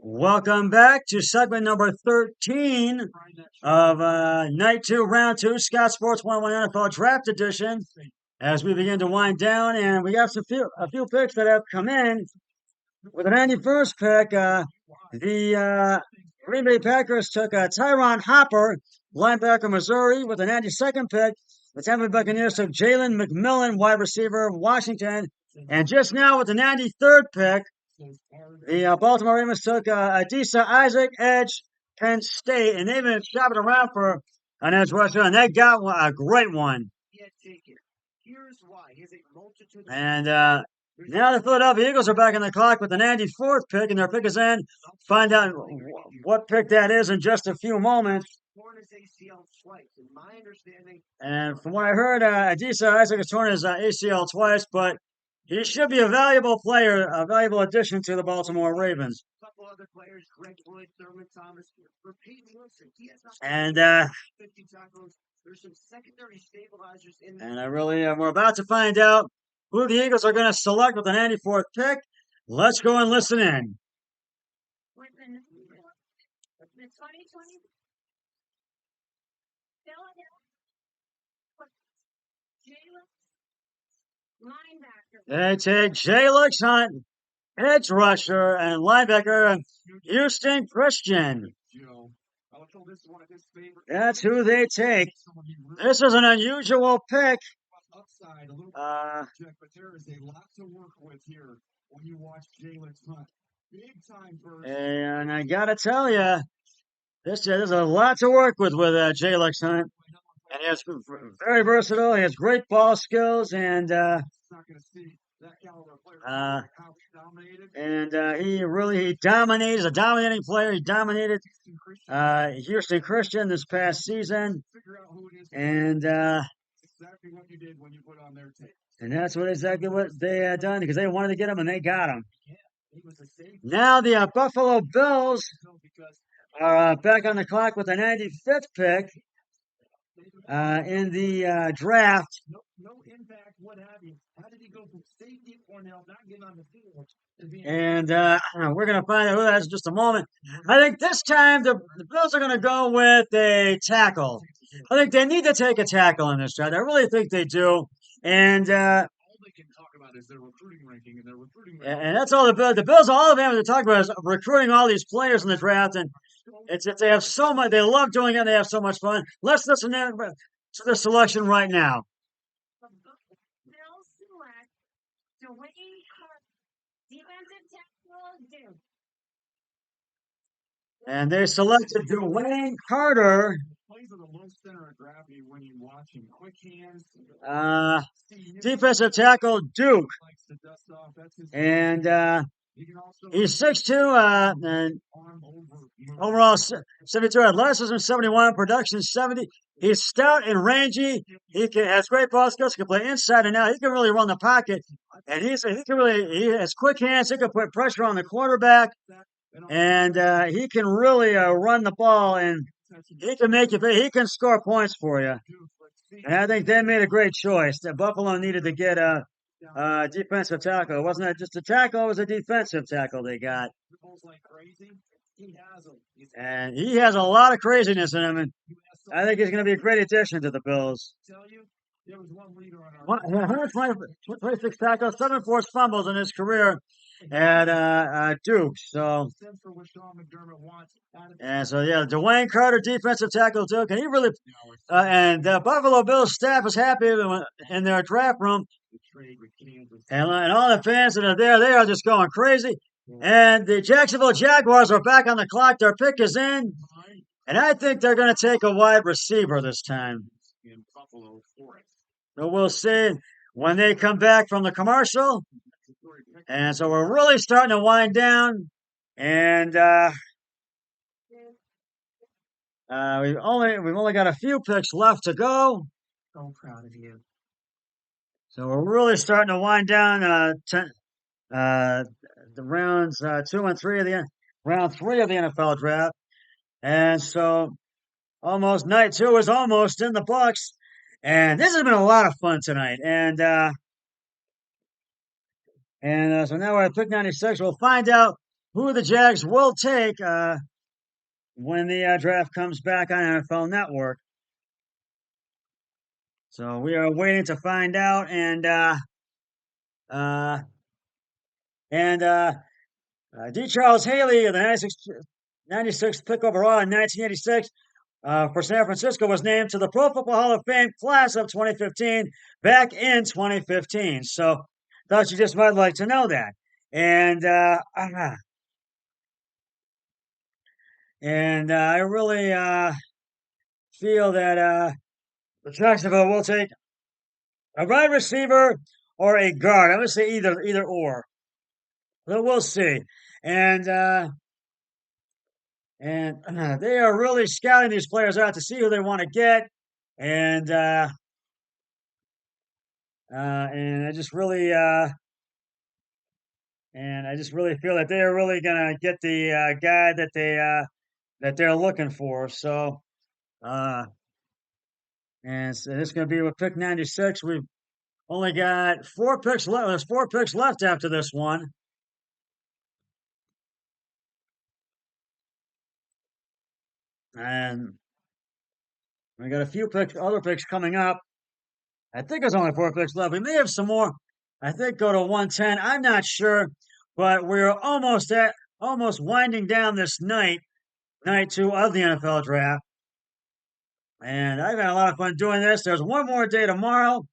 Welcome back to segment number 13 of night 2, round 2, Scott Sports 101 NFL Draft Edition. As we begin to wind down, and we got a few picks that have come in. With the 91st pick, the Green Bay Packers took Tyron Hopper, linebacker, Missouri. With the 92nd pick, the Tampa Bay Buccaneers took Jalen McMillan, wide receiver, Washington. And just now with the 93rd pick, the Baltimore Ravens took Adisa Isaac, edge, Penn State. And they've been shopping around for an edge rusher, and they got a great one. And now the Philadelphia Eagles are back on the clock with the 94th pick, and their pick is in. Find out what pick that is in just a few moments. And from what I heard, Adisa Isaac has torn his ACL twice, but he should be a valuable player, a valuable addition to the Baltimore Ravens. And I really, we're about to find out who the Eagles are going to select with the 94th pick. Let's go and listen in. They take Jalen Hunt, edge rusher, and linebacker Houston Christian. That's who they take. This is an unusual pick. But there is a lot to work with here when you watch Jalen Hunt. Big time burst. And I gotta tell you, there's a lot to work with Jalen Hunt. And he's very versatile. He has great ball skills, and he dominated. He's a dominating player. He dominated Houston Christian this past season, and exactly what you did when you put on their tape. And that's exactly what they had done, because they wanted to get him, and they got him. Now the Buffalo Bills are back on the clock with the 95th pick in the draft. No impact, what have you. How did he go from safety Cornell, not getting on the field? And we're going to find out who that is in just a moment. I think this time the Bills are going to go with a tackle. I think they need to take a tackle in this draft. I really think they do. And all they can talk about is their recruiting ranking, and their recruiting ranking. And that's all the Bills. All of them to talk about is recruiting all these players in the draft, and they have so much. They love doing it. And they have so much fun. Let's listen to the selection right now. And they selected Dwayne Carter. Plays at the low center of gravity when you watch him. Quick hands. Defensive tackle, Duke. And he's 6'2", and overall 72 athleticism, 71 production, 70. He's stout and rangy. He has great ball skills. He can play inside and out. He can really run the pocket, and he has quick hands. He can put pressure on the quarterback, and he can really run the ball, and he can score points for you. And I think they made a great choice. That Buffalo needed to get a defensive tackle. It wasn't just a tackle; it was a defensive tackle they got. And he has a lot of craziness in him, and I think he's going to be a great addition to the Bills. 126 tackles, 7 forced fumbles in his career at Duke. So, Dwayne Carter, defensive tackle, Duke, and he really and the Buffalo Bills staff is happy in their draft room, and all the fans that are there, they are just going crazy. And the Jacksonville Jaguars are back on the clock. Their pick is in, and I think they're going to take a wide receiver this time. So we'll see when they come back from the commercial. And so we're really starting to wind down, and we've only got a few picks left to go. So proud of you. So we're really starting to wind down the rounds 2 and 3 of round 3 of the NFL draft, and so night 2 is almost in the books, and this has been a lot of fun tonight, and so now we're at pick 96. We'll find out who the Jags will take when the draft comes back on NFL Network. So we are waiting to find out, and uh, D. Charles Haley, the 96th pick overall in 1986 for San Francisco, was named to the Pro Football Hall of Fame class of 2015 back in 2015. So thought you just might like to know that. And I really feel that the Jacksonville will take a wide receiver or a guard. I'm going to say either or. But we'll see. And they are really scouting these players out to see who they want to get. And I just really feel that they are really gonna get the guy that they're looking for. So so it's gonna be with pick 96. We've only got 4 picks left. There's 4 picks left after this one. And we got a few other picks coming up. I think there's only 4 picks left. We may have some more. I think go to 110. I'm not sure, but we're almost winding down this night 2 of the NFL draft. And I've had a lot of fun doing this. There's one more day tomorrow.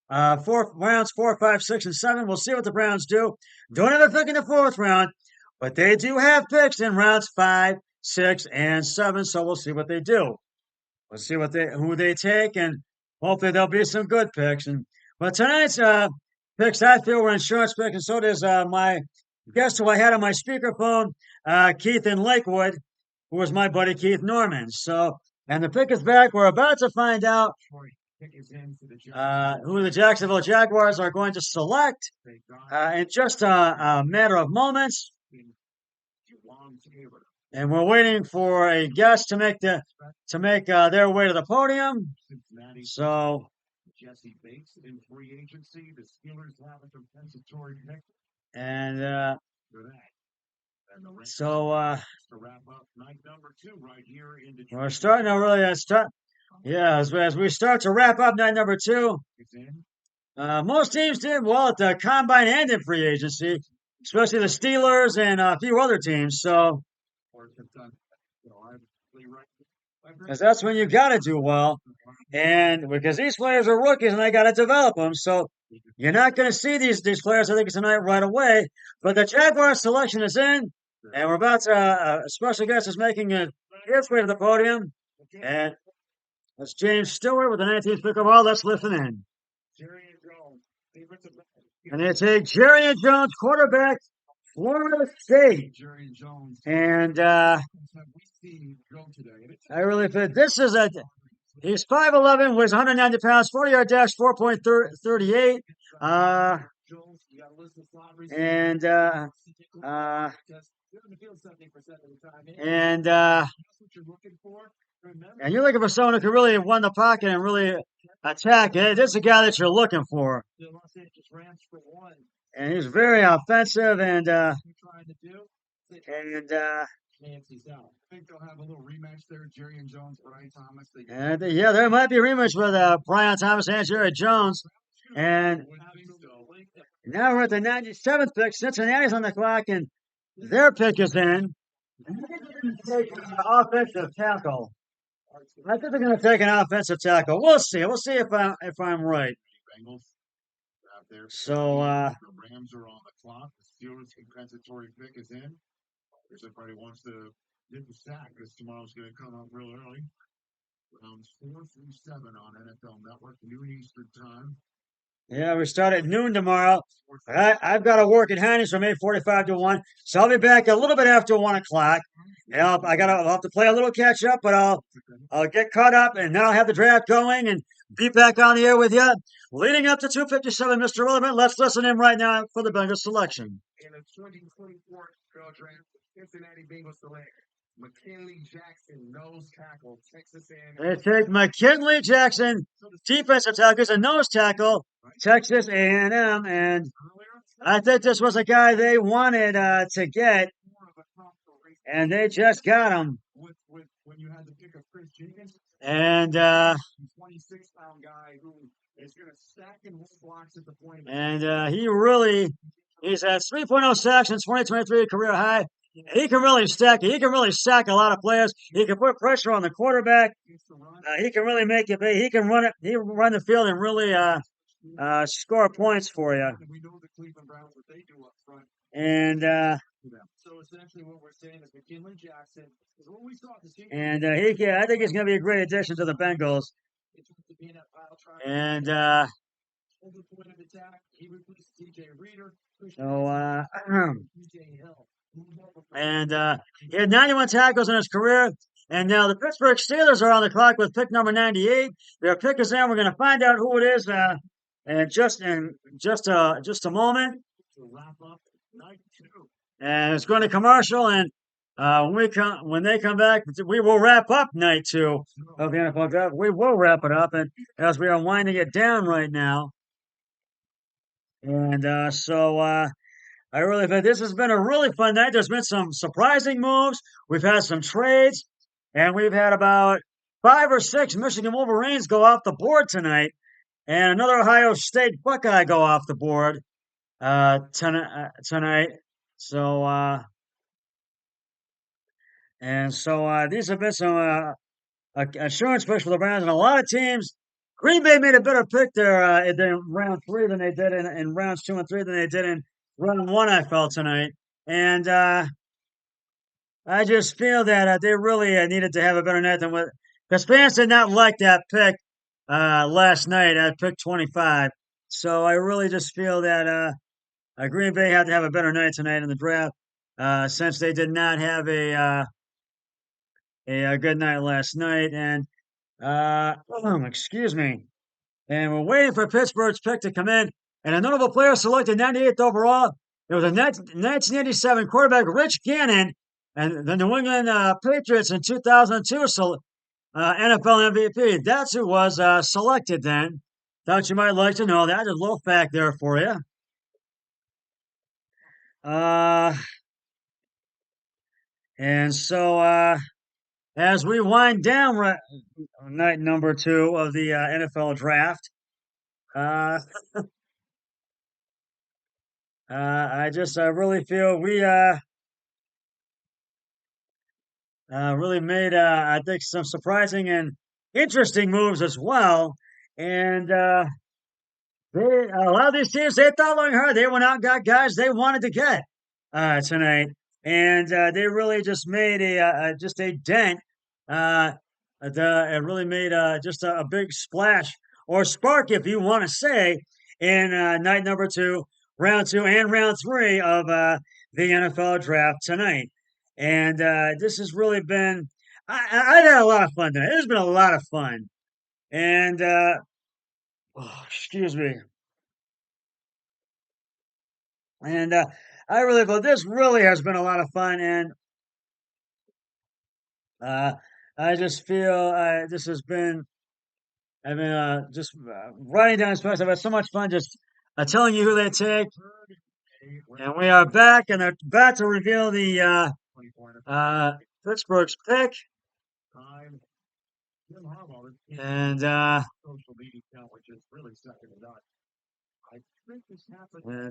4 rounds, 4, 5, 6, and 7. We'll see what the Browns do. Don't have a pick in the 4th round, but they do have picks in rounds 5, 6, and 7. So we'll see what they do. We'll see who they take, and hopefully there'll be some good picks. But tonight's picks, I feel, were insurance picks, and so does my guest who I had on my speakerphone, Keith in Lakewood, who was my buddy Keith Norman. So, and the pick is back. We're about to find out who the Jacksonville Jaguars are going to select in just a matter of moments. And we're waiting for a guest to make their way to the podium. So, Jesse Bates in free agency. The Steelers have a compensatory pick. And so we're starting to really start. Yeah, as we start to wrap up night number 2. Most teams did well at the combine and in free agency, especially the Steelers and a few other teams. So, because that's when you got to do well, and because these players are rookies and they got to develop them. So you're not going to see these players, I think, tonight right away. But the Jaguars selection is in, and we're about to. A special guest is making his way to the podium, and that's James Stewart with the 19th pick overall. Let's listen in. And they take Jerry Jones, quarterback, Florida State. And I really feel this is he's 5'11", weighs 190 pounds, 40-yard dash, 4.38. And you're looking for someone who can really run the pocket and really attack. And this is the guy that you're looking for. And he's very offensive, and I think they'll have a little rematch there, Jerry and Jones, Brian Thomas. Yeah, there might be a rematch with Brian Thomas and Jerry Jones. And now we're at the 97th pick. Cincinnati's on the clock, and their pick is in. Take an offensive tackle. I think they're going to take an offensive tackle. We'll see. We'll see if I'm right. So the Rams are on the clock. The Steelers compensatory pick is in. If everybody wants to get the sack, because tomorrow's going to come up real early. Rounds 4 through 7 on NFL Network, noon Eastern time. Yeah, we start at noon tomorrow. I've got to work at Hanny's from 8:45 to 1, so I'll be back a little bit after 1 o'clock. And I'll have to play a little catch up, but I'll get caught up, and then I'll have the draft going and be back on the air with you. Leading up to 2:57, Mr. Relevant. Let's listen in right now for the Bengals selection. In the 2024 NFL Draft, Cincinnati Bengals select McKinley Jackson, nose tackle, Texas A&M. They take McKinley Jackson, defensive tackle, a nose tackle, Texas A&M, and I think this was a guy they wanted to get and they just got him. When you had the pick of Chris Jenkins, And 26-pound guy who is going to stack and hold blocks at the point. And he's at 3.0 sacks in 2023 career high. He can really stack it. He can really sack a lot of players. He can put pressure on the quarterback. He can really make it big. He can run it. He can run the field and really score points for you. We know the Cleveland Browns, what they do up front. And so essentially, what we're saying is McKinley Jackson is what we saw at the season. And I think he's going to be a great addition to the Bengals. And he had 91 tackles in his career. And now the Pittsburgh Steelers are on the clock with pick number 98. Their pick is in. We're going to find out who it is in just a moment. And it's going to commercial. And when they come back, we will wrap up night 2 of the NFL Draft. We will wrap it up, and as we are winding it down right now. And so I really think this has been a really fun night. There's been some surprising moves. We've had some trades, and we've had about 5 or 6 Michigan Wolverines go off the board tonight, and another Ohio State Buckeye go off the board tonight. So these have been some insurance picks for the Browns, and a lot of teams. Green Bay made a better pick there in round 3 than they did in rounds 2 and 3 than they did in round 1. I felt tonight, and I just feel that they really needed to have a better night than what, because fans did not like that pick last night at pick 25. So I really just feel that Green Bay had to have a better night tonight in the draft, since they did not have a good night last night. And excuse me. And we're waiting for Pittsburgh's pick to come in. And a notable player selected 98th overall. It was a 1987 quarterback, Rich Gannon, and the New England Patriots in 2002. So NFL MVP. That's who was selected then. Thought you might like to know that. Just a little fact there for you. And so as we wind down night number 2 of the NFL Draft, I really feel we really made I think some surprising and interesting moves as well. And a lot of these teams, they thought long and hard. They went out and got guys they wanted to get tonight, and they really just made a dent. It really made just a big splash or spark, if you want to say, in night number 2, round 2, and round 3 of the NFL Draft tonight. And this has really been. I've had a lot of fun tonight. It's been a lot of fun, and excuse me. And I really feel this really has been a lot of fun, and I just feel this has been. I mean, just writing down this I've had so much fun just telling you who they take. And we are back, and they're about to reveal the Pittsburgh's pick. And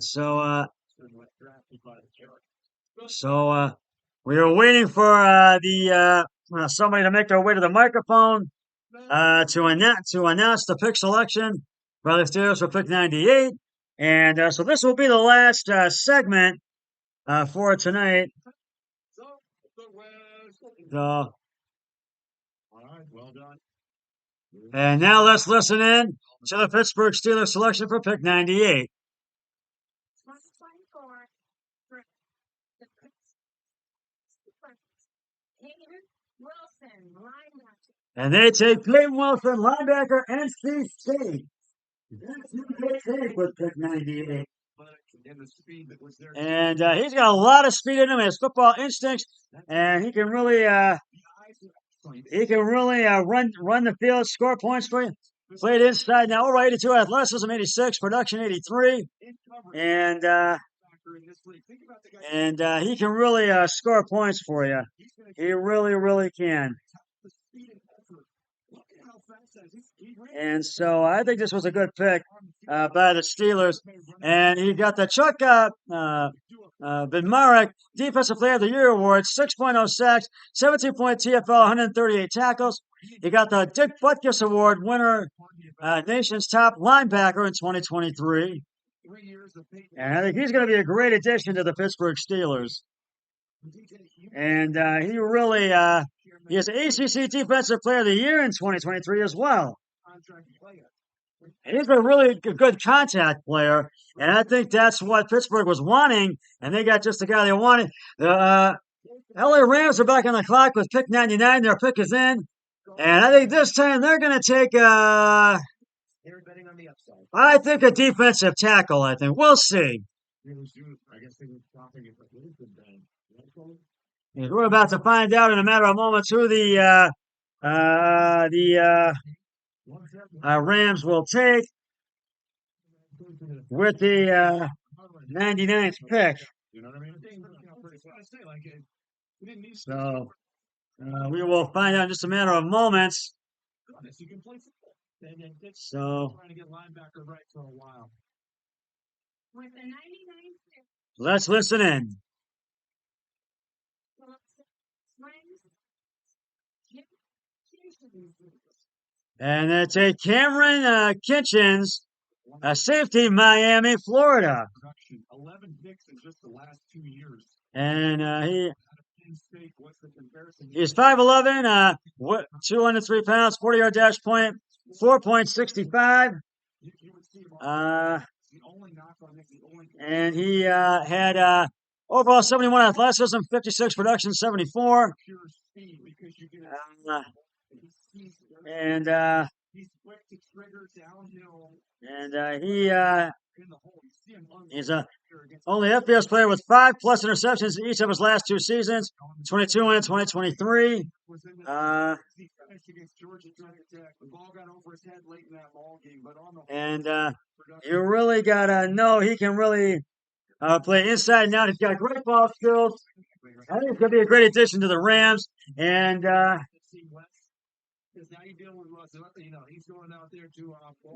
so we are waiting for somebody to make their way to the microphone to announce the pick selection by the Steelers for pick 98. And so this will be the last segment for tonight. So, well done. And now let's listen in to the Pittsburgh Steelers selection for pick 98. And they take Peyton Wilson, linebacker, NC State. That's who they take with pick 98. And he's got a lot of speed in him. He has football instincts, and he can really run the field, score points for you. Played inside now, over 82 athleticism, 86 production, 83, and And he can really score points for you. He really, really can. And so I think this was a good pick by the Steelers. And he got the Chuck Bednarik Defensive Player of the Year award, 6.0 sacks, 17-point TFL, 138 tackles. He got the Dick Butkus Award winner, nation's top linebacker in 2023. And I think he's going to be a great addition to the Pittsburgh Steelers. And he really he is ACC Defensive Player of the Year in 2023 as well. And he's a really good contact player, and I think that's what Pittsburgh was wanting, and they got just the guy they wanted. The LA Rams are back on the clock with pick 99. Their pick is in, and I think this time they're going to take I think a defensive tackle. I think we'll see. We're about to find out in a matter of moments who the Rams will take with the 99th pick. So we will find out in just a matter of moments. So let's listen in. And it's a Cameron Kitchens, a safety, Miami, Florida. 11 picks in just the last 2 years. And he's 5'11", 203 pounds, 40-yard dash point, 4.65. And he had overall 71 athleticism, 56 production, 74. And he's only FBS player with 5+ interceptions in each of his last 2 seasons, 22 and 2023. And you really gotta know he can really play inside and out. He's got great ball skills. I think he's gonna be a great addition to the Rams. And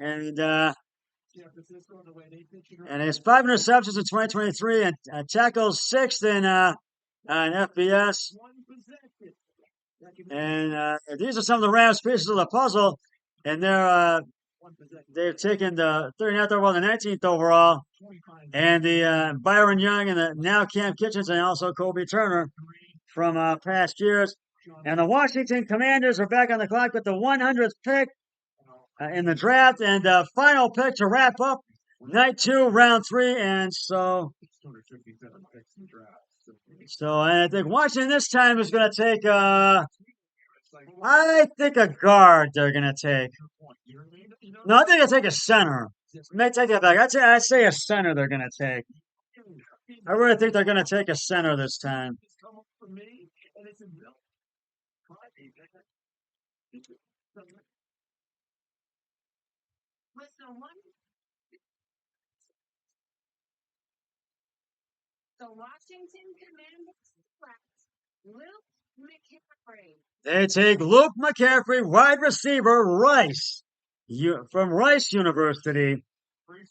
and he has 5 interceptions in 2023 and tackles 6th in FBS. And these are some of the Rams pieces of the puzzle, and they've taken the 39th overall, the 19th overall, and the Byron Young and the now Cam Kitchens and also Kobe Turner from past years. And the Washington Commanders are back on the clock with the 100th pick in the draft and the final pick to wrap up night 2, round 3. And so I think Washington this time is going to take, I think a guard they're going to take. No, I think they'll take a center. May take that back. I'd say a center they're going to take. I really think they're going to take a center this time. The Washington Commanders select Luke McCaffrey. They take Luke McCaffrey, wide receiver, Rice, from Rice University.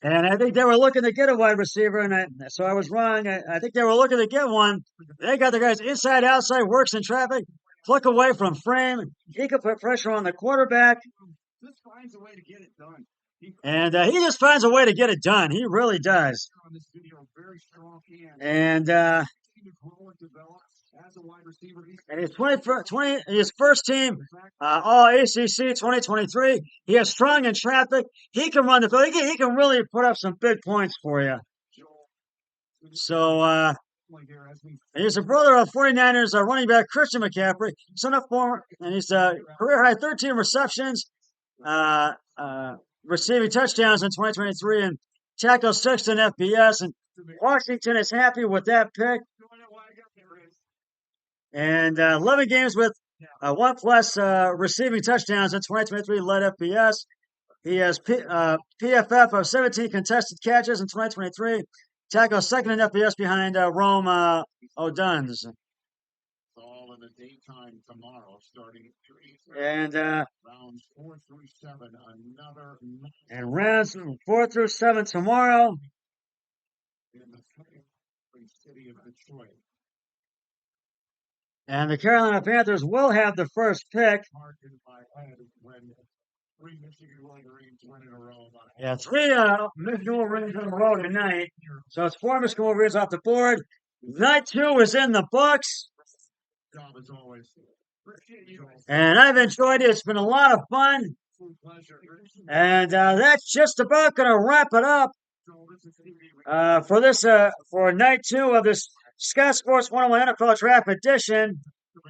And I think they were looking to get a wide receiver, and so I was wrong. I think they were looking to get one. They got the guys inside, outside, works in traffic, flick away from frame. He can put pressure on the quarterback. Just finds a way to get it done. And he just finds a way to get it done. He really does. And his first team All ACC 2023. He is strong in traffic. He can run the field. He can really put up some big points for you. So he's a brother of 49ers running back Christian McCaffrey, son of former, and he's career high 13 receptions, receiving touchdowns in 2023, and tackles 6th in FBS. And Washington is happy with that pick. And 11 games with 1+ receiving touchdowns in 2023, led FBS. He has PFF of 17 contested catches in 2023, tackle second in FBS behind Rome O'Duns. It's all in the daytime tomorrow, starting at 3:30. And Rounds 4 through 7. Another rounds 4 through 7 tomorrow. in the free city of Detroit. And the Carolina Panthers will have the first pick. Marked in my head when 3 Michigan Wolverines win in a row. Yeah, 3 Michigan Wolverines in a row tonight. So it's 4 Michigan Wolverines off the board. Night 2 is in the books. Job as always. And I've enjoyed it. It's been a lot of fun. Pleasure. And that's just about going to wrap it up for this for night 2 of this Scott Sports 101 NFL Draft Edition.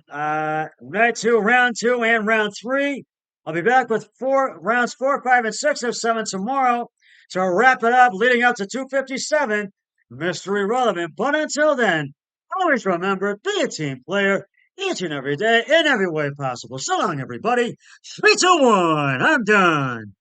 Night 2, round 2, and round 3. I'll be back with rounds 4, 5, and 6 of 7 tomorrow to wrap it up, leading up to 257 Mystery Relevant. But until then, always remember, be a team player each and every day in every way possible. So long, everybody. 3, 2, 1. I'm done.